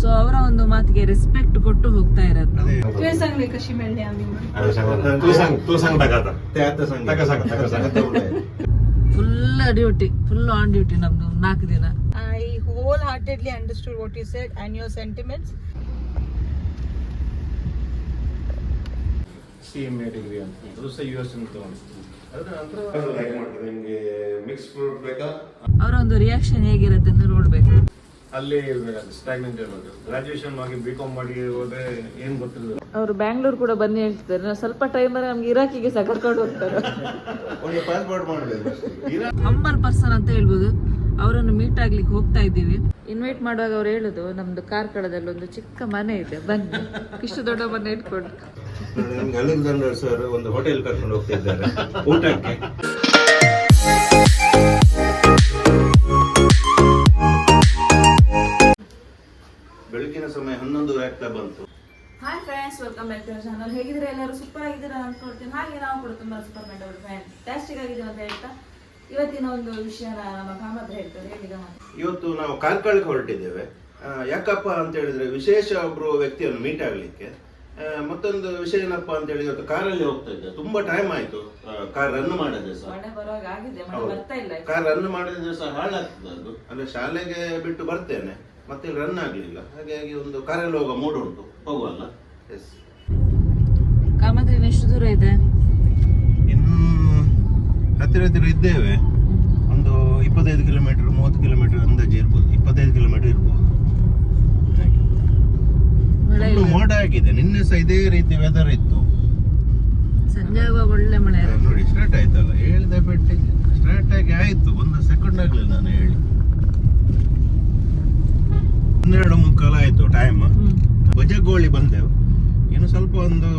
So ಅವರ ಒಂದು ಮಾತಿಗೆ ರೆಸ್ಪೆಕ್ಟ್ ಕೊಟ್ಟು ಹೋಗ್ತಾ ಇರೋದು. तुझे सांगले कशी मिळली आम्ही full duty, full on duty ನಮ್ದು 4 ದಿನ. I wholeheartedly understood what you said and your sentiments. CMA degree ಅಂತ ಅದು ಸಹ US ಅಂತ ತಗೊಂಡಿದ್ದೀನಿ. ಅದರ ನಂತರ ಲೈಕ್ ಮಾಡ್ತಾರೆ. ನಿಮಗೆ ಮಿಕ್ಸ್ ಫ್ರೂಟ್ ಬೇಕಾ? ಅವರ ಒಂದು ರಿಯಾಕ್ಷನ್ ಹೇಗಿರುತ್ತೆ ಅಂತ ನೋಡ್ಬೇಕು. ಅಲ್ಲಿ ಸ್ಟಾಗ್ನೆಂಟ್ ಇರೋದು. ಗ್ರಾಜುಯೇಷನ್ ಆಗಿ B.Com ಮಾಡಿ ಹೋದ್ರೆ ಏನು ಗೊತ್ತಿರೋದು. ಅವರು ಬ್ಯಾಂಗ್ಳೂರ್ ಕೂಡ ಬಂದು ಹೇಳ್ತಿದ್ದಾರೆ, ಸ್ವಲ್ಪ ಟೈಮಲ್ಲಿ ನಮ್ಗೆ ಇರಾಕಿಗೆ ಸಹ ಕರ್ಕೊಂಡು ಹೋಗ್ತಾರೆ. ಒಂದು ಪಾಸ್ಪೋರ್ಟ್ ಮಾಡಬೇಕು. ಹಂಬಲ್ ಪರ್ಸನ್ ಅಂತ ಹೇಳ್ಬೋದು. ಅವರನ್ನು ಮೀಟ್ ಆಗ್ಲಿಕ್ಕೆ ಹೋಗ್ತಾ ಇದ್ದೀವಿ. ಇನ್ವೈಟ್ ಮಾಡುವಾಗ ಅವ್ರು ಹೇಳುದು, ನಮ್ದು ಕಾರ್ಕಳದಲ್ಲಿ ಒಂದು ಚಿಕ್ಕ ಮನೆ ಇದೆ, ಬನ್ನಿ. ಇಷ್ಟು ದೊಡ್ಡ ಮನೆ ಇಟ್ಕೊಂಡು ನಮ್ಗೆ ಅಲೆಕ್ಸಾಂಡರ್ ಸರ್ ಒಂದು ಹೋಟೆಲ್ ಕರ್ಕೊಂಡು ಹೋಗ್ತಿದ್ದಾರೆ ಊಟಕ್ಕೆ. ಬೆಳಗಿನ ಸಮಯ 11 ಆಗ್ತಾ ಬಂತು. Hi friends, welcome back to our channel. ಹೇಗಿದ್ರೆ ಎಲ್ಲರೂ ಸೂಪರ್ ಆಗಿದ್ದೀರಾ ಅನ್ಕೊಳ್ತೀನಿ. ಹಾಗೆ ನಾವು ಕೂಡ ತುಂಬಾ ಸೂಪರ್ ಮೆಂಟಲ್ ಫ್ಯಾಂಟಾಸ್ಟಿಕ್ ಆಗಿದ್ದೀವಿ ಅಂತ ಹೇಳ್ತಾ ಇವತ್ತಿನ ಒಂದು ವಿಷಯನ ನಮ್ಮ ಕಾಮತ್ರ ಹೇಳ್ತಾರೆ. ಹೇಳಿ ಇವತ್ತು ನಾವು ಕಾರ್ಕಳಕ್ಕೆ ಹೊರಟಿದ್ದೇವೆ. ಯಾಕಪ್ಪ ಅಂತ ಹೇಳಿದ್ರೆ ವಿಶೇಷ ಒಬ್ರು ವ್ಯಕ್ತಿಯನ್ನು ಮೀಟ್ ಆಗ್ಲಿಕ್ಕೆ. ಮತ್ತೊಂದು ವಿಷಯ ಏನಪ್ಪಾ ಅಂತ ಹೇಳಿ, ಇವತ್ತು ಕಾರಲ್ಲಿ ಹೋಗ್ತಾ ಇದ್ದೆ. ತುಂಬಾ ಟೈಮ್ ಆಯ್ತು ಕಾರ್ ರನ್ ಮಾಡಿದ್ರೆ ಸಹ. ಕಾರ್ ರನ್ ಮಾಡಿದ್ರೆ ಸಹ ಹಾಳಾಗ್ತದೆ ಅದು. ಅಂದ್ರೆ ಶಾಲೆಗೆ ಬಿಟ್ಟು ಬರ್ತೇನೆ, ಮತ್ತೆ ರನ್ ಆಗ್ಲಿಲ್ಲ. ಹಾಗಾಗಿ ಒಂದು ಕಾರಲ್ಲಿ ಹೋಗೋ ಮೂಡ್ ಉಂಟು, ಹೋಗುವಲ್ಲ. ಎಸ್, ಕಾಮತ್ರ ಎಷ್ಟು ದೂರ ಇದೆ? ಇನ್ನು ಹತ್ತಿರ ಇದ್ದೇವೆ. ಒಂದು 25 ಕಿಲೋಮೀಟರ್ 30 ಕಿಲೋಮೀಟರ್ ಅಂದಾಜು ಇರ್ಬೋದು. 25 ಕಿಲೋಮೀಟರ್ ಇರ್ಬೋದು. ಮೋಡ ಆಗಿದೆ. ನಿನ್ನೆ ಸಹ ಇದೇ ರೀತಿ ವೆದರ್ ಇತ್ತು. ಸಂಜೆ ಒಳ್ಳೆ ಮಳೆ ನೋಡಿ ಸ್ಟಾರ್ಟ್ ಆಯ್ತಲ್ಲ. ಹೇಳಿದ ಪೆಟ್ಟಿಗೆ ಸ್ಟಾರ್ಟ್ ಆಗಿ ಆಯ್ತು, 1 ಸೆಕೆಂಡ್ ಆಗ್ಲಿಲ್ಲ ನಾನು ಹೇಳಿ. 12:15 ಆಯ್ತು ಟೈಮ್. ಬಜಗೋಳಿ ಬಂದೆವು. ಇನ್ನು ಸ್ವಲ್ಪ ಒಂದು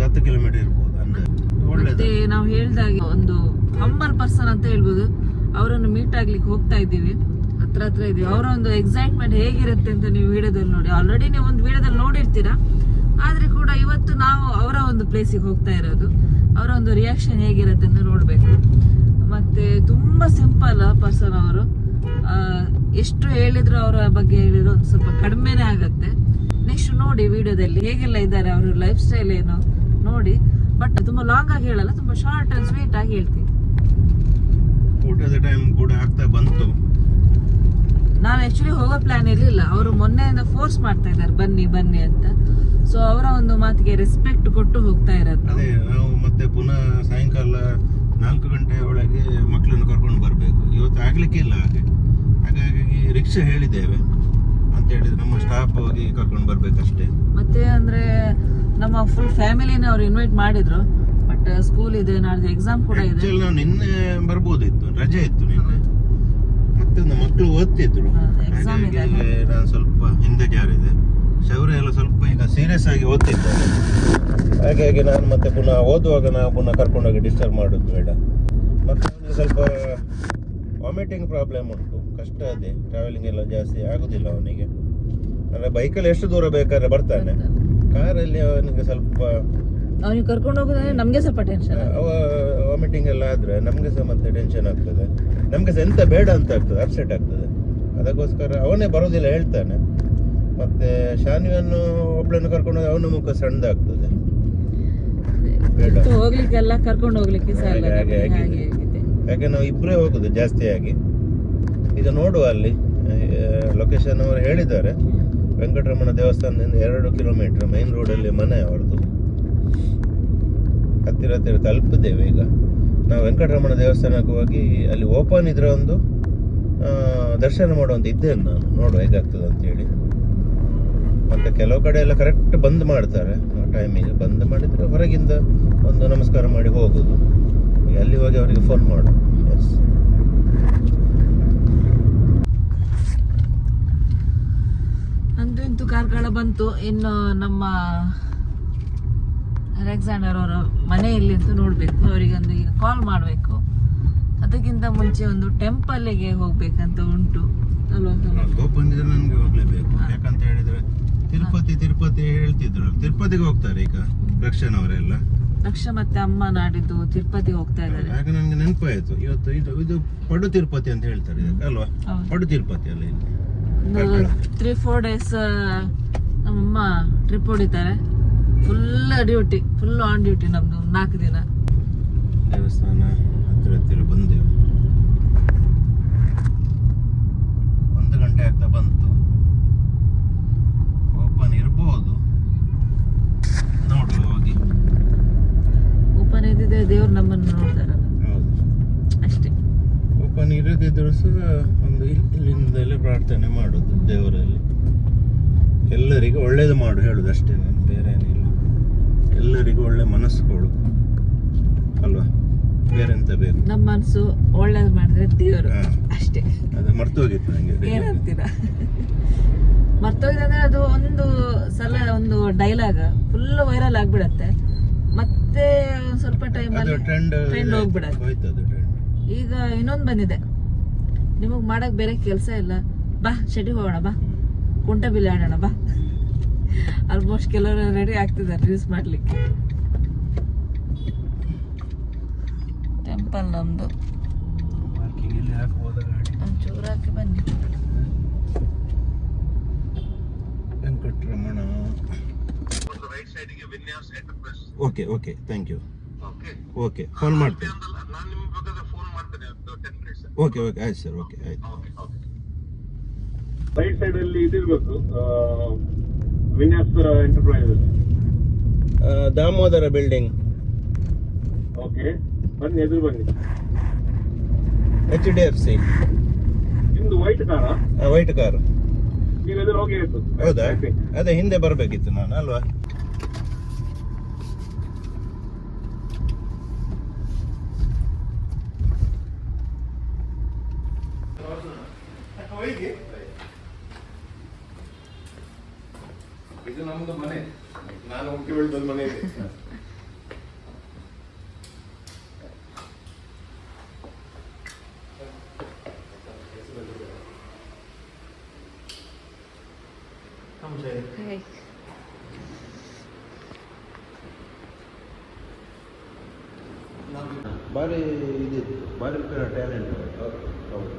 10 ಕಿಲೋಮೀಟರ್ ಇರ್ಬೋದು ಅಂದಾಜು. ಮತ್ತೆ ನಾವು ಹೇಳ್ದಾಗೆ ಒಂದು ಹಂಬಲ್ ಪರ್ಸನ್ ಅಂತ ಹೇಳ್ಬೋದು. ಅವರನ್ನು ಮೀಟ್ ಆಗ್ಲಿಕ್ಕೆ ಹೋಗ್ತಾ ಇದ್ದೀವಿ, ಹತ್ರ ಇದೀವಿ. ಅವರ ಒಂದು ಎಕ್ಸೈಟ್ಮೆಂಟ್ ಹೇಗಿರುತ್ತೆ ಅಂತ ನೀವು ವಿಡಿಯೋದಲ್ಲಿ ನೋಡಿ. ಆಲ್ರೆಡಿ ನೀವು ಒಂದು ವಿಡಿಯೋದಲ್ಲಿ ನೋಡಿರ್ತೀರಾ, ಆದ್ರೆ ಕೂಡ ಇವತ್ತು ನಾವು ಅವರ ಒಂದು ಪ್ಲೇಸಿಗೆ ಹೋಗ್ತಾ ಇರೋದು. ಅವರ ಒಂದು ರಿಯಾಕ್ಷನ್ ಹೇಗಿರುತ್ತೆ ಅಂತ ನೋಡ್ಬೇಕು. ಮತ್ತೆ ತುಂಬಾ ಸಿಂಪಲ್ ಪರ್ಸನ್ ಅವರು. ಎಷ್ಟು ಹೇಳಿದ್ರು ಅವರ ಬಗ್ಗೆ ಹೇಳಿದ್ರು ಒಂದು ಸ್ವಲ್ಪ ಕಡಿಮೆನೇ ಆಗತ್ತೆ. ನೆಕ್ಸ್ಟ್ ನೋಡಿ ವಿಡಿಯೋದಲ್ಲಿ ಹೇಗೆಲ್ಲ ಇದ್ದಾರೆ, ಅವ್ರ ಲೈಫ್ ಸ್ಟೈಲ್ ಏನು ನೋಡಿ. ಬಟ್ ತುಂಬಾ ಲಾಂಗ್ ಆಗಿ ಹೇಳಲ್ಲ, ತುಂಬಾ ಶಾರ್ಟ್ ಅಂಡ್ ಸ್ವೀಟ್ ಆಗಿ ಹೇಳ್ತೀವಿ. ಊಟದ ಟೈಮ್ ಕೂಡ ಆಗ್ತಾ ಬಂತು. ನಾವು ಆಕ್ಚುಲಿ ಹೋಗೋ ಪ್ಲಾನ್ ಇರ್ಲಿಲ್ಲ. ಅವರು ಮೊನ್ನೆಯಿಂದ ಫೋರ್ಸ್ ಮಾಡ್ತಾ ಇದ್ದಾರೆ, ಬನ್ನಿ ಬನ್ನಿ ಅಂತ. ಸೊ ಅವರ ಒಂದು ಮಾತಿಗೆ ರೆಸ್ಪೆಕ್ಟ್ ಕೊಟ್ಟು ಹೋಗ್ತಾ ಇರೋದು. ಅದೇ ನಾವು ಮತ್ತೆ ಪುನಃ ಸಾಯಂಕಾಲ 4 ಗಂಟೆ ಒಳಗೆ ಮಕ್ಕಳನ್ನು ಕರ್ಕೊಂಡು ಬರಬೇಕು. ಇವತ್ತು ಆಗ್ಲಿಕ್ಕೆ ಇಲ್ಲ ಹಾಗಾಗಿ ರಿಕ್ಷಾ ಹೇಳಿದ್ದೇವೆ ಅಂತ ಹೇಳಿದ್ರೆ ನಮ್ಮ ಸ್ಟಾಫ್ ಹೋಗಿ ಕರ್ಕೊಂಡು ಬರ್ಬೇಕಷ್ಟೇ. ಮತ್ತೆ ಅಂದ್ರೆ ನಮ್ಮ ಫುಲ್ ಫ್ಯಾಮಿಲಿನ ಅವ್ರು ಇನ್ವೈಟ್ ಮಾಡಿದ್ರು. ಬಟ್ ಸ್ಕೂಲ್ ಇದೆ, ನಾಳೆ ಎಕ್ಸಾಮ್ ಕೂಡ ಇದೆ. ನಾವು ನಿನ್ನೆ ಬರ್ಬೋದಿತ್ತು, ರಜೆ ಇತ್ತು ನಿನ್ನೆ. ಮತ್ತೊಂದು ಮಕ್ಕಳು ಓದ್ತಿದ್ರು, ಹಾಗಾಗಿ ನಾನು ಸ್ವಲ್ಪ ಹಿಂದೆ ಜಾರಿದೆ. ಶೌರ್ಯ ಎಲ್ಲ ಸ್ವಲ್ಪ ಈಗ ಸೀರಿಯಸ್ ಆಗಿ ಓದ್ತಿದ್ದಾರೆ. ಹಾಗಾಗಿ ನಾನು ಮತ್ತೆ ಪುನಃ ಓದುವಾಗ ನಾವು ಪುನಃ ಕರ್ಕೊಂಡೋಗಿ ಡಿಸ್ಟರ್ಬ್ ಮಾಡೋದು ಬೇಡ. ಮತ್ತೆ ಸ್ವಲ್ಪ ವಾಮಿಟಿಂಗ್ ಪ್ರಾಬ್ಲಮ್ ಉಂಟು, ಕಷ್ಟ ಅದೇ. ಟ್ರಾವೆಲಿಂಗ್ ಎಲ್ಲ ಜಾಸ್ತಿ ಆಗುದಿಲ್ಲ ಅವನಿಗೆ. ಅಂದ್ರೆ ಬೈಕಲ್ಲಿ ಎಷ್ಟು ದೂರ ಬೇಕಾದ್ರೆ ಬರ್ತಾನೆ, ಕಾರಲ್ಲಿ ಅವನಿಗೆ ಸ್ವಲ್ಪ ಅವನಿಗೆ ಕರ್ಕೊಂಡು ಹೋಗೋದಂದ್ರೆ ನಮ್ಗೆ ಸ್ವಲ್ಪ ಟೆನ್ಷನ್. ವಾಮಿಟಿಂಗ್ ಎಲ್ಲ ಆದ್ರೆ ನಮ್ಗೆ ಸಹ ಮತ್ತೆ ಟೆನ್ಷನ್ ಆಗ್ತದೆ. ನಮ್ಗೆ ಸಹ ಎಂತ ಬೇಡ ಅಂತ ಆಗ್ತದೆ, ಅಪ್ಸೆಟ್ ಆಗ್ತದೆ. ಅದಕ್ಕೋಸ್ಕರ ಅವನೇ ಬರೋದಿಲ್ಲ ಹೇಳ್ತಾನೆ. ಮತ್ತೆ ಶಾನ್ವಿಯನ್ನು ಒಬ್ಳನ್ನು ಕರ್ಕೊಂಡು ಹೋಗಿ ಅವನ ಮುಖ ಸಣ್ಣದಾಗ್ತದೆ. ಹೋಗ್ಲಿಕ್ಕೆಲ್ಲ ಕರ್ಕೊಂಡು ಹೋಗ್ಲಿಕ್ಕೆ ಯಾಕೆ ನಾವು ಇಬ್ಬರೇ ಹೋಗುದು ಜಾಸ್ತಿಯಾಗಿ. ಈಗ ನೋಡುವ ಅಲ್ಲಿ ಲೊಕೇಶನ್ ಅವರು ಹೇಳಿದ್ದಾರೆ. ವೆಂಕಟರಮಣ ದೇವಸ್ಥಾನದಿಂದ 2 ಕಿಲೋಮೀಟರ್ ಮೈನ್ ರೋಡಲ್ಲಿ ಮನೆ ಅವರದು. ಹತ್ತಿರ ತಲುಪಿದ್ದೇವೆ. ಈಗ ನಾವು ವೆಂಕಟರಮಣ ದೇವಸ್ಥಾನಕ್ಕೆ ಹೋಗಿ ಅಲ್ಲಿ ಓಪನ್ ಇದ್ರೆ ಒಂದು ದರ್ಶನ ಮಾಡುವಂತ ಇದ್ದೇನೆ ನಾನು. ನೋಡುವ ಹೇಗಾಗ್ತದೆ ಅಂತೇಳಿ. ಮತ್ತೆ ಕೆಲವು ಕಡೆ ಎಲ್ಲ ಕರೆಕ್ಟ್ ಬಂದ್ ಮಾಡ್ತಾರೆ ಟೈಮಿಗೆ. ಬಂದ್ ಮಾಡಿದ್ರೆ ಹೊರಗಿಂದ ಒಂದು ನಮಸ್ಕಾರ ಮಾಡಿ ಹೋಗುದು. ಅಲ್ಲಿ ಹೋಗಿ ಅವರಿಗೆ ಫೋನ್ ಮಾಡು. ಎಸ್, ಅಂತೂ ಕಾರ್ಕಳ ಬಂತು. ಇನ್ನು ನಮ್ಮ ಅಲೆಕ್ಸಾಂಡರ್ ಅವರ ಮನೆ ಎಲ್ಲಿ ಅಂತ ನೋಡ್ಬೇಕು. ಅವರಿಗೊಂದು ಈಗ ಕಾಲ್ ಮಾಡಬೇಕು. ಅದಕ್ಕಿಂತ ಮುಂಚೆ ಒಂದು ಟೆಂಪಲ್ಗೆ ಹೋಗ್ಬೇಕಂತ ಉಂಟು ಅಲ್ವಾ? ಬಂದಿದ್ರೆ ನನಗೆ ಹೋಗ್ಲೇಬೇಕು. ಯಾಕಂತ ಹೇಳಿದ್ರೆ ತಿರುಪತಿ ಹೇಳ್ತಿದ್ರು. ತಿರುಪತಿಗೆ ಹೋಗ್ತಾರೆ ಈಗ ರಕ್ಷನ್ ಅವರೆಲ್ಲ. ರಕ್ಷ ಮತ್ತೆ ಅಮ್ಮ ನಾಡಿದ್ದು ತಿರುಪತಿ ಹೋಗ್ತಾ ಇದ್ದಾರೆ. ಆಗ ನನಗೆ ನೆನಪಾಯ್ತು, ಇವತ್ತು ಇದು ಪಡು ತಿರುಪತಿ ಅಂತ ಹೇಳ್ತಾರೆ ಅಲ್ವಾ? ಪಡು ತಿರುಪತಿ ಅಲ್ಲ ಇಲ್ಲಿ. ಒಂದು 3-4 ಡೇಸ್ ನಮ್ಮಮ್ಮ ಟ್ರಿಪ್ ಹೊಡಿತಾರೆ. Full duty, full on duty ನಮ್ದು 4 ದಿನ. ದೇವಸ್ಥಾನ ಹತ್ತಿರ ಬಂದೆವು. 1 ಗಂಟೆ ಆಗ್ತಾ ಬಂತು. ಓಪನ್ ಇರ್ಬೋದು, ನೋಡುವ ಹೋಗಿ. ಓಪನ್ ಇದ್ದಿದ್ರೆ ದೇವ್ರು ನಮ್ಮನ್ನು ನೋಡ್ತಾರಲ್ಲ, ಹೌದು ಅಷ್ಟೇ. ಓಪನ್ ಇರದಿದ್ರು ಸಹ ಒಂದು ಇಲ್ಲಿಂದಲೇ ಪ್ರಾರ್ಥನೆ ಮಾಡೋದು ದೇವರಲ್ಲಿ. ಎಲ್ಲರಿಗೂ ಒಳ್ಳೇದು ಮಾಡು ಹೇಳುದು ಅಷ್ಟೇ, ನಾನು ಬೇರೆ ಏನಿಲ್ಲ. ಎಲ್ಲರಿಗೂ ಒಳ್ಳೆ ಮನಸ್ಸು ಕೊಡು ಅಲ್ವಾ, ಬೇರೆಂತ ಬೇಕು. ನಮ್ಮ ಮನಸ್ಸು ಒಳ್ಳೇದು ಮಾಡಿದ್ರೆ ದೇವರು, ಅಷ್ಟೇ. ಅದು ಮರ್ತೋಗಿತ್ತು ನಂಗೆ. ಏನಂತೀರಾ? ಮರ್ತೋಗಿದೆ. ಅದು ಒಂದು ಸಲ ಒಂದು ಡೈಲಾಗ್ ಫುಲ್ ವೈರಲ್ ಆಗ್ಬಿಡತ್ತೆ, ಮತ್ತೆ ಸ್ವಲ್ಪ ಟೈಮಲ್ಲಿ ಟ್ರೆಂಡ್ ಹೋಗ್ಬಿಡತ್ತೆ. ಈಗ ಇನ್ನೊಂದು ಬಂದಿದೆ, ನಿಮಗ್ ಮಾಡಕ್ ಬೇರೆ ಕೆಲಸ ಇಲ್ಲ, ಬಾ ಶೆಟ್ಟಿಗೆ ಹೋಗೋಣ, ಬಾ ಕುಂಟಬಿಲ್ಲೆ ಆಡೋಣ, ಬಾ. ಆಲ್ಮೋಸ್ಟ್ ಕೆಲವರು ರೆಡಿ ಆಗ್ತಿದ್ದಾರೆ ರೀಲ್ಸ್ ಮಾಡ್ಲಿಕ್ಕೆ. ಟೆಂಪಲ್ ನಮ್ದು ಒಂಚೂರು ಹಾಕಿ ಬನ್ನಿ. Venkataramana. Okay okay, thank you. Okay, phone ಮಾಡ್ತೇನೆ. ಓಕೆ ಓಕೆ, ಆಯ್ತು ಸರ್. ಓಕೆ, ಆಯ್ತು. ರೈಟ್ ಸೈಡ್ ಅಲ್ಲಿ ಇದಿರ್ಬೇಕು, Vinyas enterprises. Damodara building. Okay, ಬನ್ನಿ, ಎದುರು ಬನ್ನಿ. HDFC. ನಿಮ್ದು ವೈಟ್ ಕಾರಾ? White car. ನೀವು ಎದುರು ಹೋಗಿ ಆಯ್ತು. ಹೌದಾ? ಅದೇ ಹಿಂದೆ ಬರಬೇಕಿತ್ತು ನಾನು, ಅಲ್ವಾ? ಇದು ನಮ್ದು ಮನೆ, ನಾನು ಹುಟ್ಟಿ ಬೆಳೆದ ಮನೆ ಇದೆ. ಭಾರಿ ಇದಿತ್ತು, ಭಾರಿ ಟ್ಯಾಲೆಂಟ್. ಹೌದು,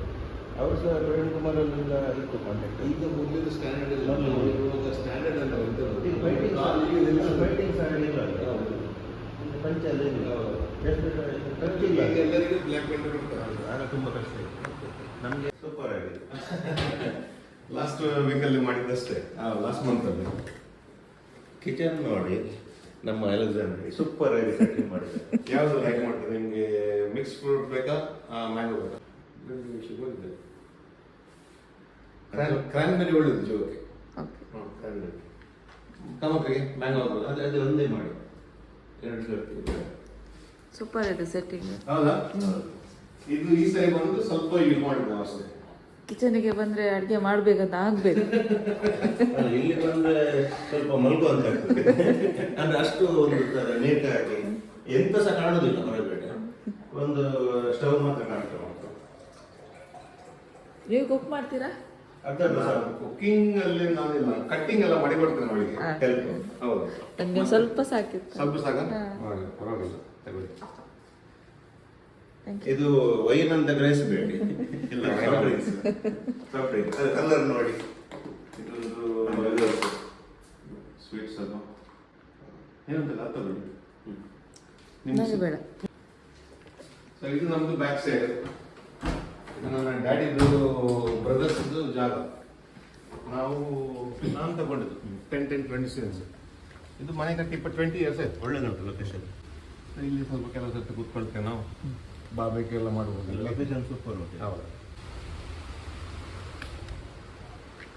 ಅವರು ಸಹ ಪ್ರವೀಣ್ ಕುಮಾರ್ ಅಲ್ಲಿಂದ ಇತ್ತು ಕಾಂಟ್ಯಾಕ್ಟ್. ಈಗ ಮೊದಲಿನ ಸ್ಟ್ಯಾಂಡರ್ಡ್ ಇಲ್ಲ, ಸ್ಟ್ಯಾಂಡರ್ಡ್ ಅಂತ ಫೈಟಿಂಗ್ ಸಹ ಇಲ್ಲ, ಪಂಚ ಅದೇನಿಲ್ಲ, ಎಲ್ಲರಿಗೂ ಬ್ಲ್ಯಾಕ್ ಬೆಲ್ಟ್ ಕೊಡ್ತಾರೆ. ಆಗ ತುಂಬ ಕಷ್ಟ ಇತ್ತು ನಮಗೆ. ಸೂಪರ್ ಆಗಿದೆ. ಲಾಸ್ಟ್ ವೀಕಲ್ಲಿ ಮಾಡಿದ್ದಷ್ಟೇ, ಲಾಸ್ಟ್ ಮಂತಲ್ಲಿ. ಕಿಚನ್ ನೋಡಿ ನಮ್ಮ ಅಲೆಕ್ಸಾಂಡ್ರಿ ಸೂಪರ್ ಆಗಿ ಸೆಟ್ಟಿಂಗ್ ಮಾಡಿದೆ. ಯಾವುದು ಲೈಕ್ ಮಾಡ್ತದೆ ನಿಮಗೆ? ಮಿಕ್ಸ್ ಫ್ರೂಟ್ ಬೇಕಾ, ಮ್ಯಾಂಗೋ ಬೇಕಾ? ಕ್ರಾನ್ಬೆರಿ ಒಳ್ಳೇದು ಜೀವಕ್ಕೆ. ಕ್ರಾನ್ಬೆರಿ ಕಮಕ್ರಿಗೆ ಮ್ಯಾಂಗೋ ಆಗ್ಬೋದು. ಅದು ಒಂದೇ ಮಾಡಿ 2 ಸರ್ತಿ. ಸೂಪರ್ ಇದೆ ಸೆಟ್ಟಿಂಗ್. ಹೌದಾ? ಇದು ಈ ಸರಿ ಬಂದು ಸ್ವಲ್ಪ ಯೂಸ್ ಮಾಡಿದ್ದೆ ಅಷ್ಟೇ. ಕಿಚನ್ಗೆ ಬಂದ್ರೆ ಅಡುಗೆ ಮಾಡ್ಬೇಕಂತ ಆಗ್ಬೇಕು. ಇಲ್ಲಿ ಬಂದ್ರೆ ಸ್ವಲ್ಪ ಮಲ್ಕೋ ಅಂತ ಆಗ್ತದೆ. ಅಂದ್ರೆ ಅಷ್ಟು ಒಂದು ನೀಟಾಗಿ ಎಂತ ಸಹ ಕಾಣುದಿಲ್ಲ ಹೊರಗಡೆ, ಒಂದು ಸ್ಟವ್ ಮಾತ್ರ ಕಾಣ್ತಾ ಉಂಟು. ನೀವು ಕುಕ್ ಮಾಡ್ತೀರಾ? ಕುಕಿಂಗ್ ಅಲ್ಲಿ ನಾನಿಲ್ಲ, ಕಟ್ಟಿಂಗ್ ಎಲ್ಲ ಮಾಡಿ ಕೊಡ್ತೇನೆ ಅವಳಿಗೆ ಹೆಲ್ಪ್. ಹೌದು, ನಂಗೆ ಸ್ವಲ್ಪ ಸಾಕಿತ್ತು. ಸ್ವಲ್ಪ ಸಾಕ, ಪರವಾಗಿಲ್ಲ, ತಗೊಳ್ಳಿ. ಇದು ವೈನ್ ಅಂತ ಗ್ರಹಿಸಬೇಡಿ, ಇಲ್ಲ ಕಲರ್ ನೋಡಿ. ಇದೊಂದು ಸ್ವೀಟ್ಸ್ ಅದು ಏನಂತಲ್ಲ ಅದು ನನಗೆ ಬೇಡ. ಸೊ ಇದು ನಮ್ದು ಬ್ಯಾಕ್ ಸೈಡ್. ಇದು ನನ್ನ ಡ್ಯಾಡಿದು ಬ್ರದರ್ಸ್ದು ಜಾಗ. ನಾನು ತಗೊಂಡಿದ್ದು 10-20 ಸೀನ್ಸ್. ಇದು ಮನೆ ಕಟ್ಟಿ 20 ಇಯರ್ಸ್ ಆಯ್ತು. ಒಳ್ಳೆದುಂಟು ಲೊಕೇಶನ್. ಇಲ್ಲಿ ಸ್ವಲ್ಪ ಕೆಲವು ಸರ್ತಿ ಕೂತ್ಕೊಳ್ತೇವೆ ನಾವು, ಬಾರ್ಬೆಕ್ಯೂ ಎಲ್ಲ ಮಾಡ್ಬೋದು. Location super. ಹೌದು.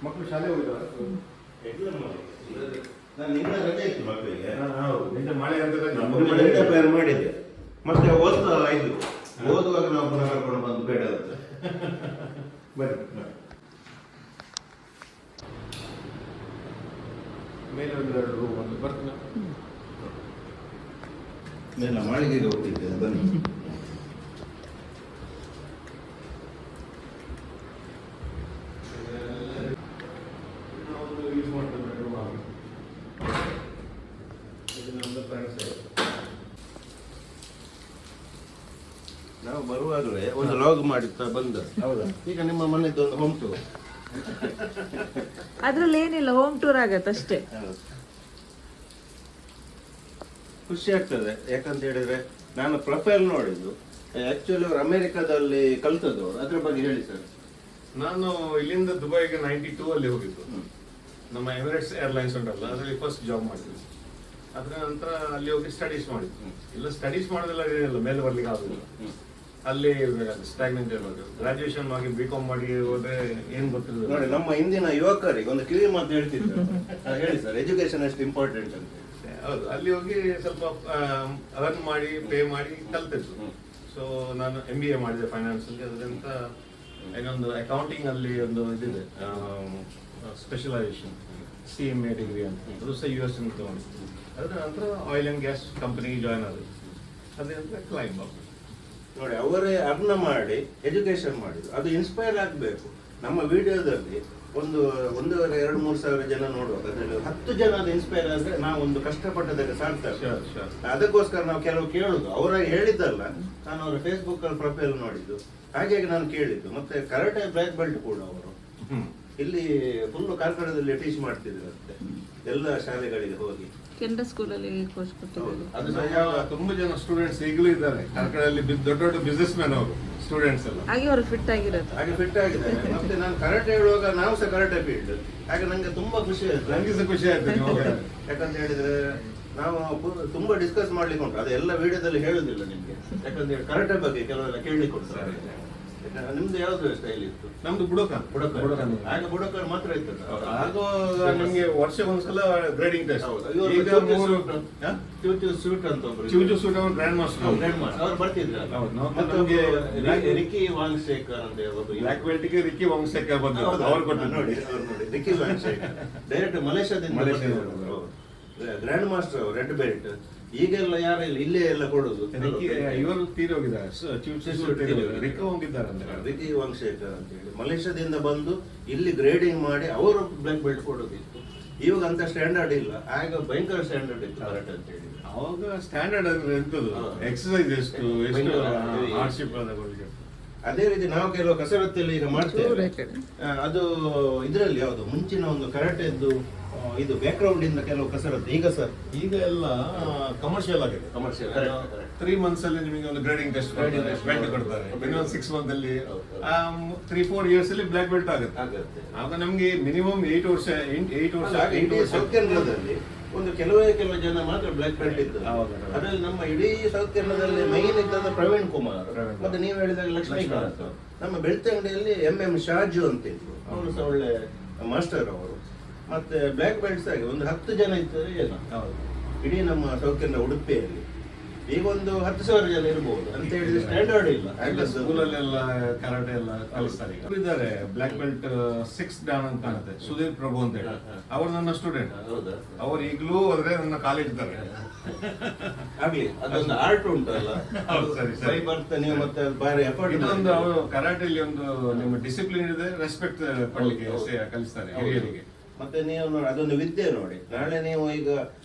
ಮಕ್ಕಳು ಶಾಲೆ ಹೋಗಿದ್ದಾರೆ. ನಾನು ನಿನ್ನ ರಜೆ ಇತ್ತು ಮಕ್ಕಳಿಗೆ. ಹೌದು, ನಿನ್ನೆ ಮಳೆ ಅಂತ ಪ್ಲಾನ್ ಮಾಡಿದ್ದೆ, ಮತ್ತೆ ಓದ್ತಾ ಇದ್ದು. ಓದುವಾಗ ನಾವು ಪುನಃ ಕರ್ಕೊಂಡು ಬಂದು ಬೇಡ ಅಂತ. ಬನ್ನಿ. ಮೇಲೆ ಒಂದೆರಡು ರೂಮ್ ಒಂದು ಬರ್ತೀನಿ. ನಾನು ಮಾಳಿಗೆಗೆ ಹೋಗ್ತಿದ್ದೆ, ಬನ್ನಿ. ಯೂಸ್ ಮಾಡ್ತಾರೆ ಬೆಡ್ರೂಮ್ ಆಗಿ. ಇದು ನಮ್ಮದು ಫ್ರೆಂಡ್ಸ್. ನಾವು ಬರುವಾಗಲೇ ಒಂದು ಲಾಗ್ ಮಾಡುತ್ತಾ ಬಂದ. ಹೌದಾ? ಈಗ ನಿಮ್ಮ ಮನೆದ್ದು ಒಂದು ಹೋಮ್ ಟೂರ್ ಅದ್ರಲ್ಲಿ ಏನಿಲ್ಲ, ಹೋಮ್ ಟೂರ್ ಆಗತ್ತೆ ಅಷ್ಟೇ. ಖುಷಿ ಆಗ್ತದೆ. ಯಾಕಂತ ಹೇಳಿದ್ರೆ ನಾನು ಪ್ರೊಫೈಲ್ ನೋಡಿದ್ದು, ಆಕ್ಚುಲಿ ಅವರು ಅಮೆರಿಕಾದಲ್ಲಿ ಕಲ್ತದವರು. ಅದ್ರ ಬಗ್ಗೆ ಹೇಳಿ ಸರ್. ನಾನು ಇಲ್ಲಿಂದ ದುಬೈಗೆ 92 ಅಲ್ಲಿ ಹೋಗಿದ್ದು. ನಮ್ಮ ಎಮಿರೇಟ್ಸ್ ಏರ್ಲೈನ್ಸ್ ಉಂಟಲ್ಲ, ಅದರಲ್ಲಿ ಫಸ್ಟ್ ಜಾಬ್ ಮಾಡಿದ್ವಿ. ಅದರ ನಂತರ ಅಲ್ಲಿ ಹೋಗಿ ಸ್ಟಡೀಸ್ ಮಾಡಿದ್ವಿ. ಇಲ್ಲ ಸ್ಟಡೀಸ್ ಮಾಡೋದಿಲ್ಲ, ಏನಿಲ್ಲ, ಮೇಲೆ ಬರ್ಲಿಕ್ಕೆ ಆಗುದಿಲ್ಲ, ಅಲ್ಲಿ ಸ್ಟಾಗ್ನೆಂಟ್ ಇರೋದು. ಗ್ರಾಜುಯೇಷನ್ ಆಗಿ B.Com ಮಾಡಿ ಹೋದ್ರೆ ಏನ್ ಗೊತ್ತಿರೋದು. ನೋಡಿ, ನಮ್ಮ ಇಂದಿನ ಯುವಕರಿಗೆ ಒಂದು ಕಿವಿ ಮಾತು ಹೇಳ್ತಿದ್ರು. ಹೇಳಿ ಸರ್, ಎಜುಕೇಶನ್ ಎಷ್ಟು ಇಂಪಾರ್ಟೆಂಟ್ ಅಂತ. ಹೌದು, ಅಲ್ಲಿ ಹೋಗಿ ಸ್ವಲ್ಪ ರನ್ ಮಾಡಿ ಪೇ ಮಾಡಿ ಕಲ್ತಿದ್ದು. ಸೊ ನಾನು MBA ಮಾಡಿದೆ ಫೈನಾನ್ಸ್ ಅಲ್ಲಿ. ಅದರಿಂದ ಇನ್ನೊಂದು ಅಕೌಂಟಿಂಗ್ ಅಲ್ಲಿ ಒಂದು ಇದಿದೆ, ಸ್ಪೆಷಲೈಸೇಷನ್, CMA ಡಿಗ್ರಿ ಅಂತ. ಅದು ಸಹ US ಅಂತ ತಗೊಂಡಿದ್ದು. ಅದರ ನಂತರ ಆಯಿಲ್ ಅಂಡ್ ಗ್ಯಾಸ್ ಕಂಪನಿಗೆ ಜಾಯ್ನ್ ಆದ್ರೆ ಅದರಿಂದ ಕ್ಲೈಂಬ್ ಆಗ. ನೋಡಿ, ಅವರೇ ಅರ್ನ ಮಾಡಿ ಎಜುಕೇಶನ್ ಮಾಡಿದ್ರು. ಅದು ಇನ್ಸ್ಪೈರ್ ಆಗಬೇಕು. ನಮ್ಮ ವಿಡಿಯೋದಲ್ಲಿ ಒಂದು 1,500-3 ಸಾವಿರ ಜನ ನೋಡುವಾಗ ಅದರಲ್ಲಿ 10 ಜನ ಅದು ಇನ್ಸ್ಪೈರ್ ಆದ್ರೆ ನಾವು ಒಂದು ಕಷ್ಟಪಟ್ಟದಾಗ ಸಾಕ್ತಾರೆ. ಅದಕ್ಕೋಸ್ಕರ ನಾವು ಕೆಲವು ಕೇಳುದು, ಅವರಾಗಿ ಹೇಳಿದ್ದಲ್ಲ, ನಾನು ಅವರ ಫೇಸ್ಬುಕ್ ಅಲ್ಲಿ ಪ್ರೊಫೈಲ್ ನೋಡಿದ್ದು, ಹಾಗಾಗಿ ನಾನು ಕೇಳಿದ್ದು. ಮತ್ತೆ ಕರಾಟೆ ಬ್ಲ್ಯಾಕ್ ಬೆಲ್ಟ್ ಕೂಡ ಅವರು ಇಲ್ಲಿ ಫುಲ್ ಕಾರ್ಕಳದಲ್ಲಿ ಟೀಚ್ ಮಾಡ್ತಿದ್ರಂತೆ ಎಲ್ಲ ಶಾಲೆಗಳಿಗೆ ಹೋಗಿ. ಕೆನರಾ ಸ್ಕೂಲಲ್ಲಿ ಕೋರ್ಸ್ ಕೊಟ್ಟಿದ್ದಾರೆ. ಅದು ತುಂಬಾ ಜನ ಸ್ಟೂಡೆಂಟ್ಸ್ ಈಗಲೂ ಇದ್ದಾರೆ ಕಾರ್ಕಳದಲ್ಲಿ, ದೊಡ್ಡ ದೊಡ್ಡ ಬಿಸ್ನೆಸ್ ಮ್ಯಾನ್ ಅವರು ಸ್ಟೂಡೆಂಟ್ಸ್ ಎಲ್ಲ. ಹಾಗೆ ಅವರು ಫಿಟ್ ಆಗಿರೋದು. ಹಾಗೆ ಫಿಟ್ ಆಗಿದ್ದಾರೆ. ಮತ್ತೆ ನಾನು ಕರಾಟೆ ಹೇಳುವಾಗ ನಾವು ಸಹ ಕರಾಟೆ ಫೀಲ್ಡ್, ಹಾಗೆ ನಂಗೆ ತುಂಬಾ ಖುಷಿ ಆಯ್ತು. ನನಗೆ ಸಹ ಖುಷಿ ಆಯ್ತು. ಯಾಕಂತ ಹೇಳಿದ್ರೆ ನಾವು ತುಂಬಾ ಡಿಸ್ಕಸ್ ಮಾಡ್ಲಿಕ್ಕೆ ಉಂಟು, ಅದೆಲ್ಲ ವಿಡಿಯೋದಲ್ಲಿ ಹೇಳುದಿಲ್ಲ ನಿಮ್ಗೆ. ಯಾಕಂತ ಹೇಳಿ ಕರಾಟೆ ಬಗ್ಗೆ ಕೆಲವೆಲ್ಲ ಕೇಳಲಿಕ್ಕೆ ಕೊಡ್ತಾರೆ. ನಿಮ್ದು ಯಾವ್ದು ಸ್ಟೈಲ್ ಇತ್ತು? ನಮ್ದು ಬುಡೋಕಾನ್. ಆಗ ಬುಡೋಕಾನ್ ಮಾತ್ರ ಇತ್ತು. ಆಗ ನಿಮ್ಗೆ ವರ್ಷಕ್ಕೊಂದ್ಸಲ ಗ್ರೇಡಿಂಗ್ ಟೆಸ್ಟ್. ಚೂಚು ಸೂಟ್ ಅಂತ ಒಬ್ರು, ಚೂಜು ಸೂಟ್ ಅವ್ರು ಗ್ರ್ಯಾಂಡ್ ಮಾಸ್ಟರ್ ಅವ್ರು ಬರ್ತಿದ್ರು. ರಿಕಿ ವಾಂಗ್ಶೇಖರ್ ಅಂತ ಒಬ್ಬರು, ಬ್ಲ್ಯಾಕ್ ಬೆಲ್ಟ್ ಗೆ ರಿಕಿ ವಾಂಗ್ಶೇಖರ್ ಬಂದ್ರು. ಅವ್ರು ಕೊಟ್ಟು ನೋಡಿ, ರಿಕಿ ವಾಂಗ್ಶೇಖರ್ ಡೈರೆಕ್ಟ್ ಮಲೇಷ್ಯಾದಿಂದ ಗ್ರ್ಯಾಂಡ್ ಮಾಸ್ಟರ್, ರೆಡ್ ಬೆಲ್ಟ್. ಈಗೆಲ್ಲ ಯಾರಿಲ್ಲ, ಇಲ್ಲೇ ಎಲ್ಲ ಕೊಡುದು. ಇವರು ತೀರೋಗಿದ್ದಾರೆ, ರಿಕಿ ಹೋಗಿದ್ದಾರೆ ಅಂತ. ರಿಕಿ ವಾಂಗ್ಶೇಖರ್ ಅಂತ ಹೇಳಿ ಮಲೇಷ್ಯಾದಿಂದ ಬಂದು ಇಲ್ಲಿ ಗ್ರೇಡಿಂಗ್ ಮಾಡಿ ಅವರು ಬ್ಲ್ಯಾಕ್ ಬೆಲ್ಟ್ ಕೊಡೋದಿತ್ತು. ಇವಾಗ ಅಂತ ಸ್ಟ್ಯಾಂಡರ್ಡ್ ಇಲ್ಲ, ಆಗ ಭಯಂಕರ ಸ್ಟ್ಯಾಂಡರ್ಡ್ ಇತ್ತು ಕರಾಟೆ ಅಂತ ಹೇಳಿ. ಅವಾಗ ಸ್ಟ್ಯಾಂಡರ್ಡ್ ಅಂದ್ರೆ ಎಂತದ್ದು, ಎಕ್ಸರ್ಸೈಸ್ ಎಷ್ಟು ಹಾರ್ಡ್ಶಿಪ್. ಅದೇ ರೀತಿ ನಾವು ಕೆಲವು ಕಸರತ್ತಲ್ಲಿ ಈಗ ಮಾಡ್ತೇವೆ. ಅದು ಇದರಲ್ಲಿ ಯಾವುದು ಮುಂಚಿನ ಒಂದು ಕರಾಟೆದ್ದು ಇದು ಬ್ಯಾಕ್ ಗ್ರೌಂಡ್ ಇಂದ ಕೆಲವು ಕಸರತ್ತು. ಈಗ ಸರ್ ಈಗ ಎಲ್ಲ ಕಮರ್ಷಿಯಲ್ ಆಗಿದೆ. 3 months ಅಲ್ಲಿ ನಿಮಗೆ ಒಂದು ಗ್ರೇಡಿಂಗ್ ಟೆಸ್ಟ್ ಬೆಲ್ಟ್ ಕೊಡ್ತಾರೆ. ಇನ್ನೊಂದು 6 months ಅಲ್ಲಿ 3-4 years ಅಲ್ಲಿ ಬ್ಲ್ಯಾಕ್ ಬೆಲ್ಟ್ ಆಗುತ್ತೆ. ಆಗ ನಮ್ಗೆ ಮಿನಿಮಮ್ 8 ವರ್ಷ ಸೌತ್ ಕೇರಳದಲ್ಲಿ ಒಂದು ಕೆಲವೇ ಜನ ಮಾತ್ರ ಬ್ಲ್ಯಾಕ್ ಬೆಲ್ಟ್ ಇತ್ತು. ಅದರಲ್ಲಿ ನಮ್ಮ ಇಡೀ ಸೌತ್ ಕೇರಳದಲ್ಲಿ ಮೈನ್ ಇದ್ದ ಪ್ರವೀಣ್ ಕುಮಾರ್, ಮತ್ತೆ ನೀವು ಹೇಳಿದಾಗ ಲಕ್ಷ್ಮೀಕಾಂತ್. ನಮ್ಮ ಬೆಳ್ತಂಗಡಿಯಲ್ಲಿ MM ಶಾಜು ಅಂತ ಇದ್ರು, ಅವರು ಸಹ ಒಳ್ಳೆ ಮಾಸ್ಟರ್ ಅವರು. ಮತ್ತೆ ಬ್ಲ್ಯಾಕ್ ಬೆಲ್ಟ್ಸ್ ಆಗಿ ಒಂದು 10 ಜನ ಇದ್ದಾರೆ ಏನೋ ಇಡೀ ನಮ್ಮ ಸೌತ್ ಕೇರಳ ಉಡುಪಿಯಲ್ಲಿ. ಈಗ ಒಂದು 10,000 ಜನ ಇರಬಹುದು ಅಂತ ಹೇಳಿದ್ರೆ ಸ್ಟ್ಯಾಂಡರ್ಡ್ ಇಲ್ಲ. ಸ್ಕೂಲಲ್ಲೆಲ್ಲ ಕರಾಟೆ ಎಲ್ಲ ಕಲಿಸ್ತಾರೆ. ಇದ್ದಾರೆ ಬ್ಲ್ಯಾಕ್ ಬೆಲ್ಟ್ 6th ಡಾನ್ ಅಂತ ಕಾಣುತ್ತೆ, ಸುಧೀರ್ ಪ್ರಭು ಅಂತ ಹೇಳಿ. ಅವರು ನನ್ನ ಸ್ಟೂಡೆಂಟ್. ಅವ್ರು ಈಗಲೂ ಆದ್ರೆ ನನ್ನ ಕಾಲೇಜ್ ಇದ್ದಾರೆ. ಆಗ್ಲಿ, ಅದೊಂದು ಆರ್ಟ್ ಉಂಟಲ್ಲ. ಸರಿ ಬರ್ತದೆ. ನೀವು ಮತ್ತೆ ಬಾರಿ ಎಫರ್ಟ್. ಇದೊಂದು ಅವರು ಕರಾಟೆಯಲ್ಲಿ ಒಂದು ನಿಮ್ಮ ಡಿಸಿಪ್ಲಿನ್ ಇದೆ, ರೆಸ್ಪೆಕ್ಟ್ ಕೊಡ್ಲಿಕ್ಕೆ ಕಲಿಸ್ತಾರೆ ಹಿರಿಯರಿಗೆ. ಮತ್ತೆ ನೀವು ನೋಡಿ, ಅದೊಂದು ವಿದ್ಯೆ ನೋಡಿ. ನಾಳೆ ನೀವು ಈಗ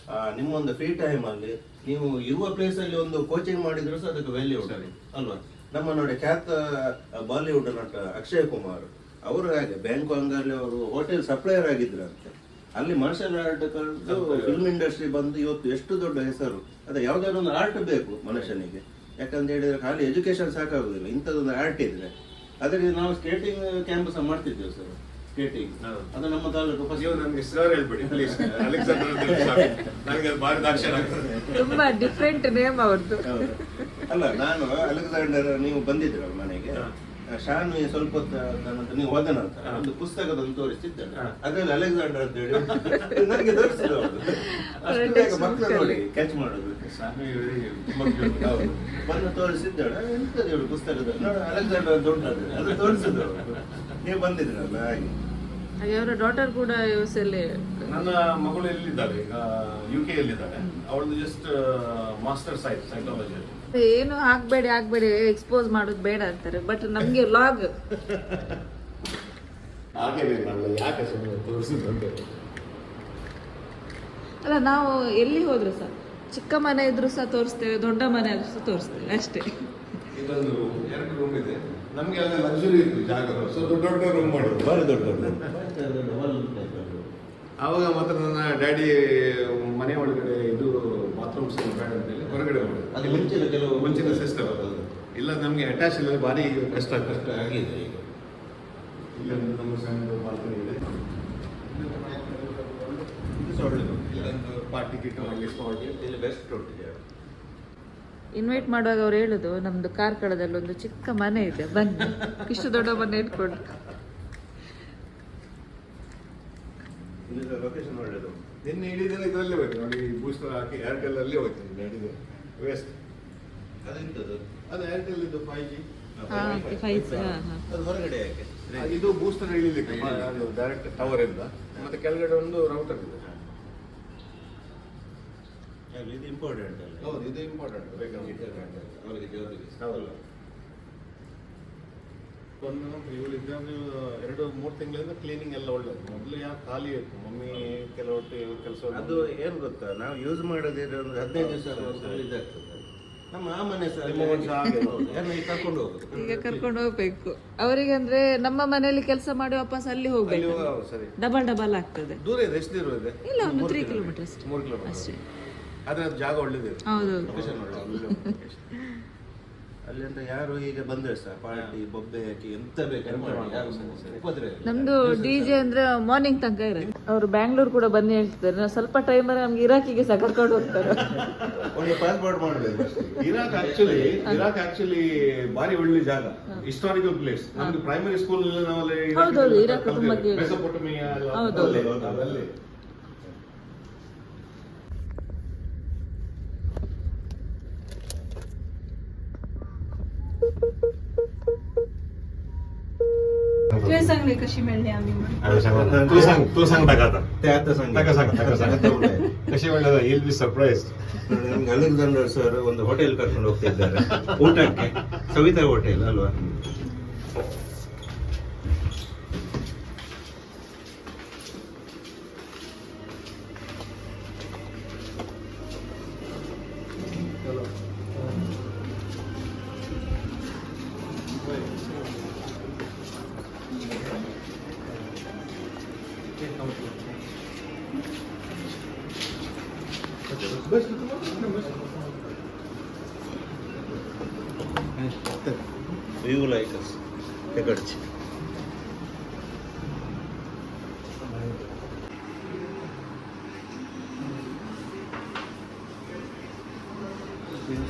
ನಿಮ್ಮೊಂದು ಫ್ರೀ ಟೈಮ್ ಅಲ್ಲಿ ನೀವು ಇರುವ ಪ್ಲೇಸ್ ಅಲ್ಲಿ ಒಂದು ಕೋಚಿಂಗ್ ಮಾಡಿದ್ರು ಸಹ ಅದಕ್ಕೆ ವ್ಯಾಲ್ಯೂ ಉಂಟು ಅಲ್ವಾ? ನಮ್ಮ ನೋಡಿ ಖ್ಯಾತ ಬಾಲಿವುಡ್ ನಟ ಅಕ್ಷಯ್ ಕುಮಾರ್ ಅವರು ಹಾಗೆ ಬ್ಯಾಂಕಾಕ್ ಅಲ್ಲಿ ಅವರು ಹೋಟೆಲ್ ಸಪ್ಲೈಯರ್ ಆಗಿದ್ರಂತೆ. ಅಲ್ಲಿ ಮಾರ್ಷಲ್ ಆರ್ಟ್ ಕಲಿತು ಫಿಲ್ಮ್ ಇಂಡಸ್ಟ್ರಿ ಬಂದು ಇವತ್ತು ಎಷ್ಟು ದೊಡ್ಡ ಹೆಸರು. ಅದೇ ಯಾವ್ದಾದ್ರು ಒಂದು ಆರ್ಟ್ ಬೇಕು ಮನುಷ್ಯನಿಗೆ. ಯಾಕಂತ ಹೇಳಿದ್ರೆ ಖಾಲಿ ಎಜುಕೇಶನ್ ಸಾಕಾಗುದಿಲ್ಲ, ಇಂಥದ್ದೊಂದು ಆರ್ಟ್ ಇದ್ರೆ. ಅದರಿಂದ ನಾವು ಸ್ಕೇಟಿಂಗ್ ಕ್ಯಾಂಪ್ ಸಹ ಮಾಡ್ತಿದ್ದೇವೆ ಸರ್. ಸ್ಕೇಟಿಂಗ್ ಅದು ನಮ್ಮ ತಾಲೂಕು. ನೀವು ನನಗೆ ಸರ್ ಹೇಳ್ಬಿಡಿ ಪ್ಲೀಸ್. ಅಲೆಕ್ಸಾಂಡರ್ ನನಗೆ ಅದು ಭಾರಿ ದಾಕ್ಷಿಣ್ಯ ಆಗ್ತದೆ. ತುಂಬಾ ಡಿಫ್ರೆಂಟ್ ನೇಮ್ ಅವ್ರದ್ದು. ಅಲ್ಲ, ನಾನು ಅಲೆಕ್ಸಾಂಡರ್, ನೀವು ಬಂದಿದ್ರ ಮನೆಗೆ, ಶಾನ್ ಸ್ವಲ್ಪ ನೀವು ಹೋದ ನಂತರ ಒಂದು ಪುಸ್ತಕದಲ್ಲಿ ತೋರಿಸ್ತಿದ್ದೇನೆ. ಅದ್ರಲ್ಲಿ ಅಲೆಕ್ಸಾಂಡರ್ ಅಂತ ಹೇಳಿ ನನಗೆ ತೋರಿಸಿದ್ರು ಅವರು. ಅಷ್ಟು ಮಕ್ಕಳು ನೋಡಿ ಕ್ಯಾಚ್ ಮಾಡೋದು. ಬಂದು ತೋರಿಸಿದ್ದಾಳೆ, ಎಂತದ್ದು ಹೇಳು ಪುಸ್ತಕದಲ್ಲಿ ನೋಡಿ ಅಲೆಕ್ಸಾಂಡರ್ ಅಂತ ಉಂಟು, ಅದು ತೋರಿಸಿದ್ರು ಅವರು. ನೀವು ಬಂದಿದ್ರಲ್ಲ ಹಾಗೆ. ಹಾಗೆ ಅವರ ಡಾಟರ್ ಕೂಡ US ಅಲ್ಲಿ. ನನ್ನ ಮಗಳು ಎಲ್ಲಿದ್ದಾಳೆ ಈಗ, UK ಯಲ್ಲಿದ್ದಾಳೆ. ಅವಳದು ಜಸ್ಟ್ ಮಾಸ್ಟರ್ಸ್ ಆಯ್ತು ಸೈಕಾಲಜಿ. ಏನು ಹಾಕ್ಬೇಡಿ ಎಕ್ಸ್ಪೋಸ್ ಮಾಡೋದು ಬೇಡ ಅಂತಾರೆ, ಬಟ್ ನಮ್ಗೆ ವ್ಲಾಗ್ ಅಲ್ಲ. ನಾವು ಎಲ್ಲಿ ಹೋದ್ರು ಸಹ, ಚಿಕ್ಕ ಮನೆ ಇದ್ರು ಸಹ ತೋರಿಸ್ತೇವೆ, ದೊಡ್ಡ ಮನೆ ಆದ್ರೂ ಸಹ ತೋರಿಸ್ತೇವೆ ಅಷ್ಟೇ. ಇದೊಂದು ರೂಮ್, 2 ರೂಮ್ ಇದೆ. ನಮಗೆ ಅಲ್ಲಿ ಲಕ್ಸುರಿ ಇತ್ತು ಜಾಗ, ಸೊ ದೊಡ್ಡ ದೊಡ್ಡ ರೂಮ್ ಮಾಡಿದ್ರು. ಭಾರಿ ದೊಡ್ಡ ಆವಾಗ ಮಾತ್ರ ನನ್ನ ಡ್ಯಾಡಿ ಮನೆ ಒಳಗಡೆ ಇದು ಬಾತ್ರೂಮ್ಸ್ ಬೇಡ ಅಂತೇಳಿ ಹೊರಗಡೆ ಮಾಡಿದ್ರು. ಅದು ಮುಂಚಿನ ಕೆಲವು ಮುಂಚಿನ ಸಿಸ್ಟಮ್ ಇಲ್ಲ, ನಮಗೆ ಅಟ್ಯಾಚ್ ಇಲ್ಲ, ಭಾರಿ ಕಷ್ಟ ಆಗಿದೆ ಈಗ. ಇಲ್ಲೊಂದು ನಮ್ಮ ಸಣ್ಣ ಬಾಲ್ಕನಿ ಇದೆ. ಇದು ಸಹ ಒಳ್ಳೆದು. ಇಲ್ಲೊಂದು ಪಾರ್ಟಿ ಗಿಟ್ ಮಾಡಲಿಕ್ಕೆ ಇಲ್ಲಿ ಬೆಸ್ಟ್ ಒಟ್ಟಿಗೆ. ಇನ್ವೈಟ್ ಮಾಡುವಾಗ ಅವ್ರು ಹೇಳುದು ನಮ್ದು ಕಾರ್ಕಳದಲ್ಲಿ ಒಂದು ಚಿಕ್ಕ ಮನೆ ಇದೆ, ಬನ್ನಿ. ಇಷ್ಟು ದೊಡ್ಡ ಮನೆ ಇಟ್ಕೊಂಡು. ಇಲ್ಲಿ ಲೊಕೇಶನ್ ಒಳ್ಳೆದು. ನಿನ್ನೆ ಹಿಡಿದ್ರೆ ಇದರಲ್ಲೇ ಹೋಯ್ತು ನೋಡಿ, ಬೂಸ್ಟರ್ ಹಾಕಿ ಏರ್ಟೆಲ್ ಅಲ್ಲೇ ಹೋಯ್ತು ನಡೆದು ವೇಸ್ಟ್. ಅದೆಂತದ್ದು? ಅದು ಏರ್ಟೆಲ್ ಇದು 5G. ಅದು ಹೊರಗಡೆ ಯಾಕೆ? ಇದು ಬೂಸ್ಟರ್ ಇಳಿಲಿಕ್ಕೆ ಡೈರೆಕ್ಟ್ ಟವರ್ ಇಂದ, ಮತ್ತೆ ಕೆಳಗಡೆ ಒಂದು ರೌಟರ್ ಇದೆ. ಇದು ಇಂಪಾರ್ಟೆಂಟ್ ಅಲ್ಲ? ಹೌದು, ಇದು ಇಂಪಾರ್ಟೆಂಟ್ ಅವರಿಗೆ ಜವಾಬ್ದಾರಿ. ಹೌದಲ್ಲ. ಇವಳಿದ್ದ 2-3 ತಿಂಗಳಿಂದ ಕ್ಲೀನಿಂಗ್ ಎಲ್ಲ ಒಳ್ಳೇದು. ಮೊದಲು ಯಾಕೆ ಖಾಲಿ ಇತ್ತು, ಮಮ್ಮಿ ಕೆಲವು ಕೆಲಸ. ಅದು ಏನು ಗೊತ್ತಾ, ನಾವು ಯೂಸ್ ಮಾಡೋದಿದ್ರೆ ಒಂದು 15 ದಿವಸ ಇದಾಗ್ತದೆ. ನಮ್ಮ ಆ ಮನೆ ಸಹ ಕರ್ಕೊಂಡು ಹೋಗುದು. ಈಗ ಕರ್ಕೊಂಡು ಹೋಗ್ಬೇಕು ಅವರಿಗೆ. ಅಂದ್ರೆ ನಮ್ಮ ಮನೆಯಲ್ಲಿ ಕೆಲಸ ಮಾಡಿ ವಾಪಸ್ ಅಲ್ಲಿ ಹೋಗ್ಬೇಕು, ಸರಿ ಡಬಲ್ ಆಗ್ತದೆ. ದೂರ ಇದೆ. ಎಷ್ಟು ದೂರ ಇದೆ? ಇಲ್ಲ, ಒಂದು 3 ಕಿಲೋಮೀಟರ್ ಅಷ್ಟೇ. 3 ಕಿಲೋಮೀಟರ್ ಅಷ್ಟೇ. ಆದ್ರೆ ಅದು ಜಾಗ ಒಳ್ಳೇದಿದೆ. ಹೌದೌದು. ಲೊಕೇಶನ್ ಒಳ್ಳೆ. ಅಲ್ಲಿ ಅಂತ ಯಾರು ಈಗ ಬಂದ್ರೆ ಸಹ ಪಾರ್ಟಿ ಬೊಬ್ಬೆ ಹಾಕಿ ಎಂತ ಬೇಕಾದ್ರೆ ಮಾಡಿ, ಯಾರು ಉಪದ್ರ ಇಲ್ಲ. ನಮ್ದು ಡಿಜೆ ಅಂದ್ರೆ ಮಾರ್ನಿಂಗ್ ತನಕ ಇರುತ್ತೆ. ಅವರು ಬ್ಯಾಂಗ್ಳೂರ್ ಕೂಡ ಬಂದು ಹೇಳ್ತಿದ್ದಾರೆ, ನಾವು ಸ್ವಲ್ಪ ಟೈಮ್ ನಮ್ಗೆ ಇರಾಕಿಗೆ ಸಹ ಕರ್ಕೊಂಡು ಹೋಗ್ತಾರೆ. ಒಂದು ಪಾಸ್ಪೋರ್ಟ್ ಮಾಡಬೇಕು. ಇರಾಕ್ ಆಕ್ಚುಲಿ ಭಾರಿ ಒಳ್ಳೆ ಜಾಗ, ಹಿಸ್ಟಾರಿಕಲ್ ಪ್ಲೇಸ್. ನಮ್ದು ಪ್ರೈಮರಿ ಸ್ಕೂಲ್ ನಾವಲ್ಲಿ ಹೌದೌದು, ಇರಾಕ್ ತುಂಬಾ ಕೇಳಿ. ಮೆಸೊಪೊಟಮಿಯಾ ಹೌದೌದು. ಅದಲ್ಲಿ. तुला सांगले कशी मिळली आम्ही म्हणून. तू सांग टाका आता. ते आता सांग. कशी म्हणलं येईल बी ಸರ್ಪ್ರೈಸ್. ನಮ್ಗೆ ಅಲೆಕ್ಸಾಂಡರ್ ಸರ್ ಒಂದು ಹೋಟೆಲ್ ಕರ್ಕೊಂಡು ಹೋಗ್ತಾ ಇದ್ದಾರೆ ಊಟಕ್ಕೆ, ಸವಿತಾ ಹೋಟೆಲ್ ಅಲ್ವಾ? You like us, तिकडची.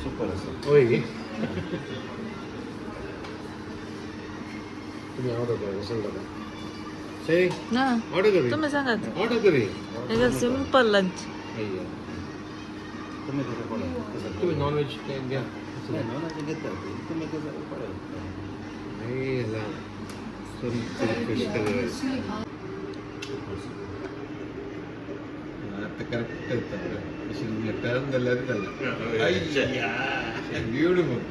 सुपर असेल. होय. तुम्ही ऑर्डर करा, सांगा. सही ಹಾ, ऑर्डर करी. तुम्ही सांगा. ऑर्डर करी. ಈಗ ಸಿಂಪಲ್ ಲಂಚ್. तुम्ही तिथे बोला. तुम्ही नॉन व्हेज घ्या. नॉनव्हेज घेतात तुम्ही कसं पडेल? नाही याला फिश आता करेक्ट इर्तात टर्न झालं ब्यूटिफुल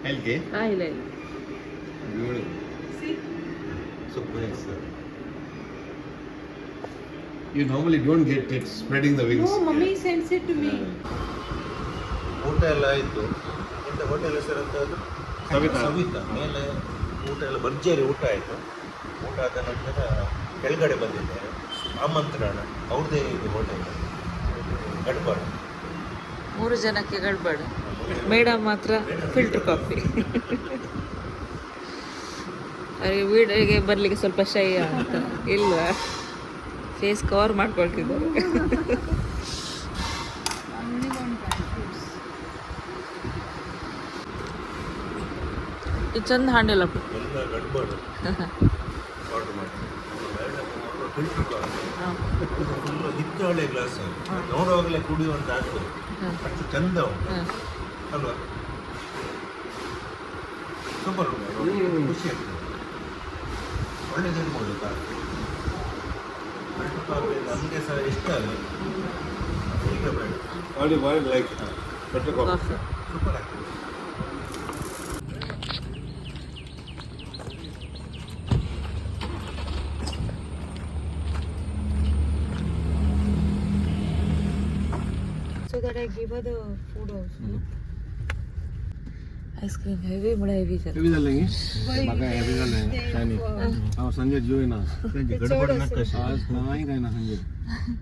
हेल्के ಇಲ್ಲ ಇಲ್ಲ. Beautiful Super sir. You normally don't get it spreading the wings. No, mummy sends it to me. ಊಟ ಎಲ್ಲ ಆಯಿತು. ಇಂಥ ಹೋಟೆಲ್ ಹೆಸರು ಅಂತ ಅದು ಸವಿತಾ. ಮೇಲೆ ಊಟ ಎಲ್ಲ ಭರ್ಜರಿ ಊಟ ಆಯಿತು. ಊಟ ಆದ ನಂತರ ಕೆಳಗಡೆ ಬಂದಿದ್ದಾರೆ, ಆಮಂತ್ರಣ. ಅವ್ರದ್ದೇ ಇದು ಹೋಟೆಲ್ ಗಡ್ಬಾರ್ದು. 3 ಜನಕ್ಕೆ ಗಡ್ಬಾಡು. ಮೇಡಮ್ ಮಾತ್ರ ಫಿಲ್ಟರ್ ಕಾಫಿ. ಅವರಿಗೆ ವಿಡಿಯೋಗೆ ಬರ್ಲಿಕ್ಕೆ ಸ್ವಲ್ಪ ಶೈ ಅಂತ ಇಲ್ವಾ, ಫೇಸ್ ಕವರ್ ಮಾಡ್ಕೊಳ್ತಿದ್ದಾರೆ. ಇದು ಚಂದ ಹಾಂಡಿಲ್ಲ ಎಲ್ಲ ಗಡ್ಬಾರ್ದು ಆರ್ಡರ್ ಮಾಡಿ. ಫಿಲ್ಟರ್ ಕಾಫಿ ಫುಲ್ಲು ಹಿತ್ತಾಳೆ ಗ್ಲಾಸ್, ನೋಡುವಾಗಲೇ ಕುಡಿಯುವಂತ ಆಗ್ತದೆ. ಅಷ್ಟು ಚಂದ ಉಂಟು ಅಲ್ವಾ? ಸೂಪರ್ ಉಂಟು, ಖುಷಿ ಆಗ್ತದೆ. ಒಳ್ಳೆದಿರ್ಬೋದು ಕಾಫಿ. ಫಿಲ್ಟರ್ ಕಾಫಿ ನಮಗೆ ಸಹ ಇಷ್ಟ ಅಲ್ಲ, ಈಗ ಬೇಡ. Only one like better coffee. Coffee. Super ಆಗ್ತದೆ. So that but I give her the food also. No? Ice cream heavy ಬಡ ಹೆವಿ ಸರ್ ಹೆವಿದಲ್ಲ Why मगा you ಹೆವಿದಲ್ಲ stay ಶಾನಿ for- ಅವ ಸಂಜೆ ಜೂಯಿನ गडबड नका शी. आज नाही काय ना संजय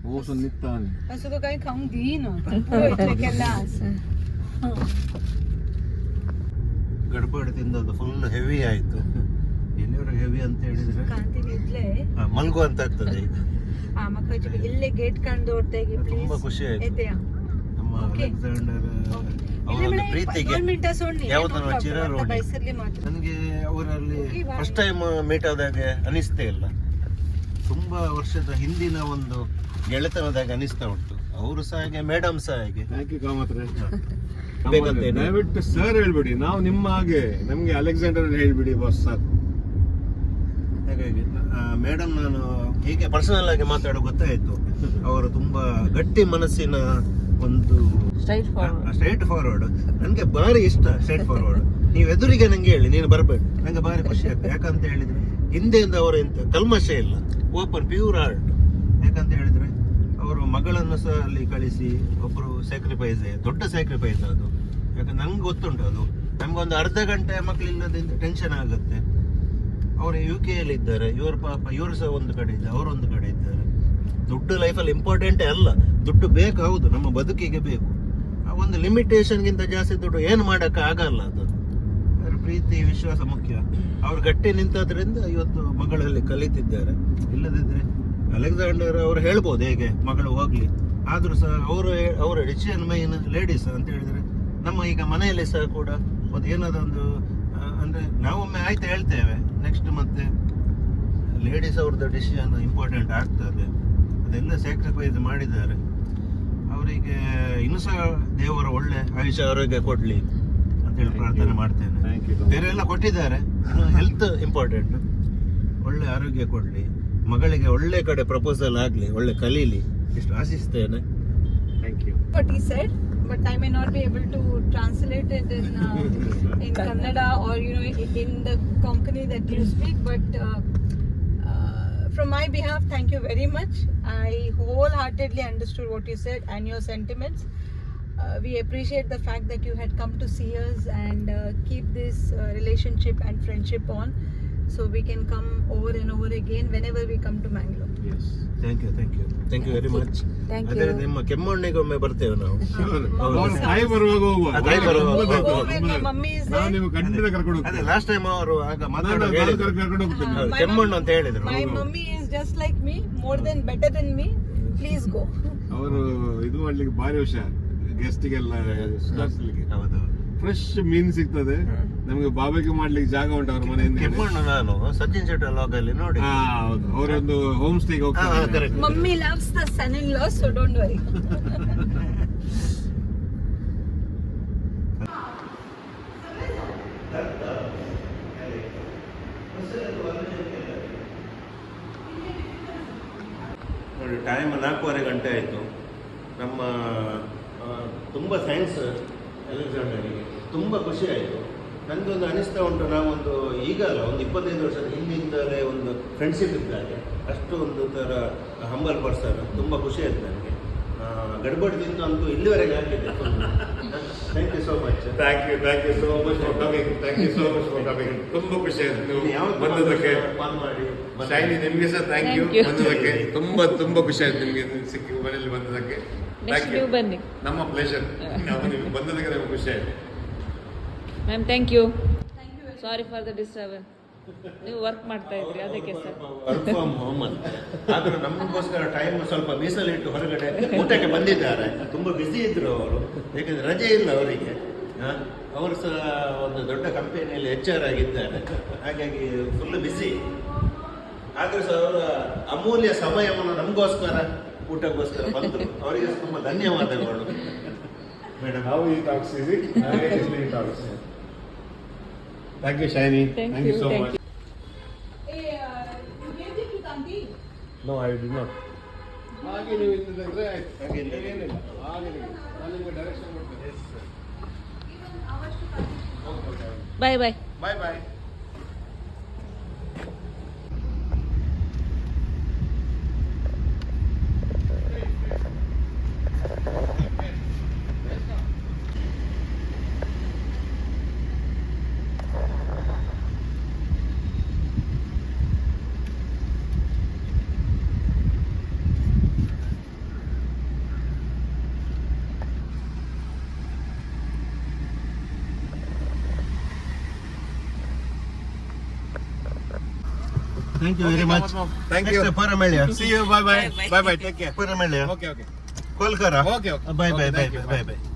हो सो निघता असं तो काही खाऊन देईन इतले केला ಗಡ್ಬಡ್ ತಿಂದದ್ದು ಫುಲ್ ಹೆವಿ ಆಯ್ತು. ಎಲ್ಲಿವರೆಗೆ ಹೆವಿ ಅಂತ ಹೇಳಿದ್ರೆ ಕಾಂತಿ ಇದ್ಲೆ ಮಲ್ಗು ಅಂತ ಆಗ್ತದೆ ಈಗ. ಮಕ್ಕಳ ಇಲ್ಲೇ ಗೇಟ್ ಕಂಡು ಹೊರತೆಗಿ ತುಂಬಾ ಖುಷಿ ಆಯ್ತು. ಎದೆಯಾ ನಮ್ಮ Okay. ಅಲೆಕ್ಸಾಂಡರ್ ಅವರ ಒಂದು ಪ್ರೀತಿಗೆ ಯಾವ್ದನ್ನ ಚಿರ ರೋಡಿ ಬೈಸರ್ಲಿ ಮಾತ್ರ ನನಗೆ ಅವರಲ್ಲಿ Okay, bye. First time meet ಆದಾಗೆ ಅನಿಸ್ತೇ ಇಲ್ಲ. ತುಂಬಾ ವರ್ಷದ ಹಿಂದಿನ ಒಂದು ಗೆಳೆತನದಾಗ ಅನಿಸ್ತಾ ಉಂಟು. ಅವರು ಸಹ ಹಾಗೆ, ಮೇಡಮ್ ಸಹ ಹಾಗೆ. ಥ್ಯಾಂಕ್ ಯು ಕಾಮತ್ರೆ ಬೇಕಂತೇನು? ದಯವಿಟ್ಟು ಸರ್ ಹೇಳ್ಬಿಡಿ, ನಾವು ನಿಮ್ಮ ಹಾಗೆ ನಮ್ಗೆ ಅಲೆಕ್ಸಾಂಡರ್ ಹೇಳ್ಬಿಡಿ ಬಾಸ್ ಸಾಕು. ಹಾಗಾಗಿ ಮೇಡಮ್ ನಾನು ಹೀಗೆ ಪರ್ಸನಲ್ ಆಗಿ ಮಾತಾಡೋ ಗೊತ್ತಾಯ್ತು. ಅವರು ತುಂಬಾ ಗಟ್ಟಿ ಮನಸ್ಸಿನ ಒಂದು ಸ್ಟ್ರೈಟ್ ಫಾರ್ವರ್ಡ್. ನನಗೆ ಭಾರಿ ಇಷ್ಟ ಸ್ಟ್ರೈಟ್ ಫಾರ್ವರ್ಡ್. ನೀವು ಎದುರಿಗೆ ನಂಗೆ ಹೇಳಿ ನೀನು ಬರಬೇಡಿ, ನಂಗೆ ಭಾರಿ ಖುಷಿ ಆಗ್ತದೆ. ಯಾಕಂತ ಹೇಳಿದ್ರೆ ಹಿಂದೆಯಿಂದ ಅವರ ಎಂತ ಕಲ್ಮಶ ಇಲ್ಲ, ಓಪನ್ ಪ್ಯೂರ್ ಹಾರ್ಟ್. ಯಾಕಂತ ಹೇಳಿದ್ರೆ ಅವರು ಮಗಳನ್ನು ಸಹ ಅಲ್ಲಿ ಕಳಿಸಿ ಒಬ್ಬರು ಸ್ಯಾಕ್ರಿಫೈಸ್, ದೊಡ್ಡ ಸ್ಯಾಕ್ರಿಫೈಸ್ ಅದು. ಯಾಕಂದ್ರೆ ನಂಗೆ ಗೊತ್ತುಂಟು ಅದು. ನಮ್ಗೊಂದು ಅರ್ಧ ಗಂಟೆ ಮಕ್ಕಳಿಲ್ಲದಿಂದ ಟೆನ್ಷನ್ ಆಗುತ್ತೆ. ಅವರು UK ಯಲ್ಲಿ ಇದ್ದಾರೆ, ಇವ್ರ ಪಾಪ ಇವರು ಸಹ ಒಂದು ಕಡೆ ಇದ್ದಾರೆ, ಅವರೊಂದು ಕಡೆ ಇದ್ದಾರೆ. ದುಡ್ಡು ಲೈಫಲ್ಲಿ ಇಂಪಾರ್ಟೆಂಟೇ ಅಲ್ಲ, ದುಡ್ಡು ಬೇಕು, ಹೌದು, ನಮ್ಮ ಬದುಕಿಗೆ ಬೇಕು. ಆ ಒಂದು ಲಿಮಿಟೇಷನ್ಗಿಂತ ಜಾಸ್ತಿ ದುಡ್ಡು ಏನು ಮಾಡೋಕ್ಕೆ ಆಗಲ್ಲ. ಅದು ಅದರ ಪ್ರೀತಿ ವಿಶ್ವಾಸ ಮುಖ್ಯ. ಅವ್ರು ಗಟ್ಟಿ ನಿಂತದ್ರಿಂದ ಇವತ್ತು ಮಗಳಲ್ಲಿ ಕಲಿತಿದ್ದಾರೆ. ಇಲ್ಲದಿದ್ರೆ ಅಲೆಕ್ಸಾಂಡರ್ ಅವರು ಹೇಳ್ಬೋದು ಹೇಗೆ ಮಗಳು ಹೋಗ್ಲಿ, ಆದ್ರೂ ಸಹ ಅವರ ಡಿಸಿಷನ್ ಮೈನ್ ಲೇಡೀಸ್ ಅಂತ ಹೇಳಿದ್ರೆ ನಮ್ಮ ಈಗ ಮನೆಯಲ್ಲಿ ಸಹ ಕೂಡ ಒಂದು ಏನಾದೊಂದು ಅಂದ್ರೆ ನಾವೊಮ್ಮೆ ಆಯ್ತು ಹೇಳ್ತೇವೆ, ನೆಕ್ಸ್ಟ್ ಮತ್ತೆ ಲೇಡೀಸ್ ಅವ್ರದ್ದು ಡಿಸಿಷನ್ ಇಂಪಾರ್ಟೆಂಟ್ ಆಗ್ತದೆ. ಅದೆಲ್ಲ ಸ್ಯಾಕ್ರಿಫೈಸ್ ಮಾಡಿದ್ದಾರೆ. ಅವರಿಗೆ ಇನ್ನೂ ಸಹ ದೇವರ ಒಳ್ಳೆ ಆಯುಷ್ಯ ಆರೋಗ್ಯ ಕೊಡ್ಲಿ ಅಂತೇಳಿ ಪ್ರಾರ್ಥನೆ ಮಾಡ್ತೇನೆ. ಬೇರೆ ಎಲ್ಲ ಕೊಟ್ಟಿದ್ದಾರೆ, ಹೆಲ್ತ್ ಇಂಪಾರ್ಟೆಂಟ್. ಒಳ್ಳೆ ಆರೋಗ್ಯ ಕೊಡ್ಲಿ, ಮಗಳಿಗೆ ಒಳ್ಳೆ ಕಡೆ ಪ್ರಪೋಸಲ್ ಆಗ್ಲಿ, ಒಳ್ಳೆ ಕಲೀಲಿ, ಇಷ್ಟು ಆಶಿಸ್ತೇನೆ. Thank you. what he said, but I may not be able to translate it in Kannada or in the Konkani that you speak, but from my behalf, thank you very much. I wholeheartedly understood what you said and your sentiments. We appreciate the fact that you had come to see us and keep this relationship and friendship on, so we can come over and over again whenever we come to Mangalore. Thank you very much. ಅದೇ ನಿಮ್ಮ ಕೆಮ್ಮಣ್ಣಿಗೆ ಒಮ್ಮೆ ಬರ್ತೇವೆ ನಾವು. ತಾಯಿ ಬರುವಾಗ ಹೋಗುವ. ತಾಯಿ ಬರುವಾಗ Oh, when my mummy is ನಾವು there. ನೀವು ಖಂಡಿತ ಕರ್ಕೊಂಡು ಅದೇ ಹೋಗ್ತೀವಿ. ಲಾಸ್ಟ್ ಟೈಮ್ ಅವರು ಆಗ ನಾನು ಮಾತಾಡುವಾಗ ಕರ್ಕೊಂಡು ಹೋಗ್ತೀನಿ. My ಕೆಮ್ಮಣ್ಣು mum- ಅಂತ ಹೇಳಿದ್ರು. My mummy is just like me, more than better than me. Please go. ಅವರು ಇದು ಮಾಡ್ಲಿಕ್ಕೆ ಭಾರಿ ಹುಷಾರ್, ಗೆಸ್ಟಿಗೆಲ್ಲ ಸುಧಾರಿಸ್ಲಿಕ್ಕೆ. ಹೌದು, ಫ್ರೆಶ್ ಮೀನ್ ಸಿಗ್ತದೆ ನಮ್ಗೆ. ಬಾಬೆಗೆ ಮಾಡ್ಲಿಕ್ಕೆ ಜಾಗ ಉಂಟು ಅವ್ರ ಮನೆಯಿಂದ. ಕೆಮ್ಮಣ್ಣು ನಾನು ಸಚಿನ್ ಶೆಟ್ಟಿ ಲಾಗಲ್ಲಿ ನೋಡಿ. ಹೌದು, ಅವರೊಂದು ಹೋಮ್ ಸ್ಟೇಗೆ ಹೋಗ್ತಾರೆ. Correct. Mummy loves the son-in-law, so don't worry. ನೋಡಿ, ಟೈಮ್ 4:15 ಗಂಟೆ ಆಯಿತು. ನಮ್ಮ ತುಂಬ ಥ್ಯಾಂಕ್ಸ್ ಅಲೆಕ್ಸಾಂಡರಿಗೆ, ತುಂಬ ಖುಷಿ ಆಯಿತು. ನನಗೊಂದು ಅನಿಸ್ತಾ ಉಂಟು, ನಾವೊಂದು ಈಗ ಅಲ್ಲ, ಒಂದು 25 ವರ್ಷದ ಹಿಂದಿಂದಲೇ ಒಂದು ಫ್ರೆಂಡ್ಶಿಪ್ ಇದ್ದಾರೆ. ಅಷ್ಟು ಒಂದು ಥರ ಹಂಬಲ್ ಪರ್ಸನ್. ತುಂಬ ಖುಷಿ ಆಯ್ತು ನನಗೆ. ಗಡ್ಬಡ್ದಿಂದ ಅಂತೂ ಇಲ್ಲಿವರೆಗೆ ಹಾಕಿದ್ದೆ. Thank you so much. Thank you so much for coming. ತುಂಬಾ ಖುಷಿ ಆಯ್ತು ನೀವು ಬಂದದಕ್ಕೆ. ಕಾಲ್ ಮಾಡಿ ಶೈನಿ, ನಿಮ್ಗೆ ಸಹ ಥ್ಯಾಂಕ್ ಯು ಬಂದದಕ್ಕೆ. ತುಂಬಾ ಖುಷಿ ಆಯ್ತು ನಿಮ್ಗೆ ಸಿಕ್ಕಿ ಮನೆಯಲ್ಲಿ ಬಂದದಕ್ಕೆ. Thank you. ಬನ್ನಿ ನಮ್ಮ ಪ್ಲೇಷರ್. ನೀವು ಬಂದದಕ್ಕೆ ನಮ್ಗೆ ಖುಷಿ ಆಯ್ತು. Ma'am, thank you. Sorry for the disturbance. ನೀವು ವರ್ಕ್ ಮಾಡ್ತಾ ಇದ್ರಿ, ಅದಕ್ಕೆ ಸರ್. ವರ್ಕ್ ಫ್ರಮ್ ಹೋಮ್ ಅಂತ, ಆದ್ರೆ ನಮಗೋಸ್ಕರ ಟೈಮ್ ಸ್ವಲ್ಪ ಮೀಸಲಿಟ್ಟು ಹೊರಗಡೆ ಊಟಕ್ಕೆ ಬಂದಿದ್ದಾರೆ. ತುಂಬ ಬ್ಯುಸಿ ಇದ್ರು ಅವರು, ಯಾಕಂದ್ರೆ ರಜೆ ಇಲ್ಲ ಅವರಿಗೆ. ಅವರು ಸಹ ಒಂದು ದೊಡ್ಡ ಕಂಪನಿಯಲ್ಲಿ HR ಆಗಿದ್ದಾರೆ, ಹಾಗಾಗಿ ಫುಲ್ ಬ್ಯುಸಿ. ಆದ್ರೂ ಸಹ ಅವರ ಅಮೂಲ್ಯ ಸಮಯವನ್ನು ನಮಗೋಸ್ಕರ ಊಟಕ್ಕೋಸ್ಕರ ಬಂದರು. ಅವರಿಗೆ ತುಂಬ ಧನ್ಯವಾದಗಳು madam. How he talks, is it? He talks. Thank you, Shiny. Thank you so much. Hey, you gave it to Kanti? No, I did not. ಹಾಗೆ ನೀವು ಇದ್ದಿದ್ರೆ ಆಯ್ತು. ಹಾಗೆ ಏನಿಲ್ಲ. ಹಾಗೆ ನಾನು ನಿಮಗೆ ಡೈರೆಕ್ಷನ್ ಕೊಡ್ತೇನೆ. Bye bye. Bye. Thank you very much. Thank you. ಪರಮೇಳ್ಯ. See you. Bye bye. Bye bye. Take care. ಪರಮೇಳ್ಯ. Okay. ಕೋಲ್ಕರ. Okay. Bye bye Okay, bye thank you. Bye bye.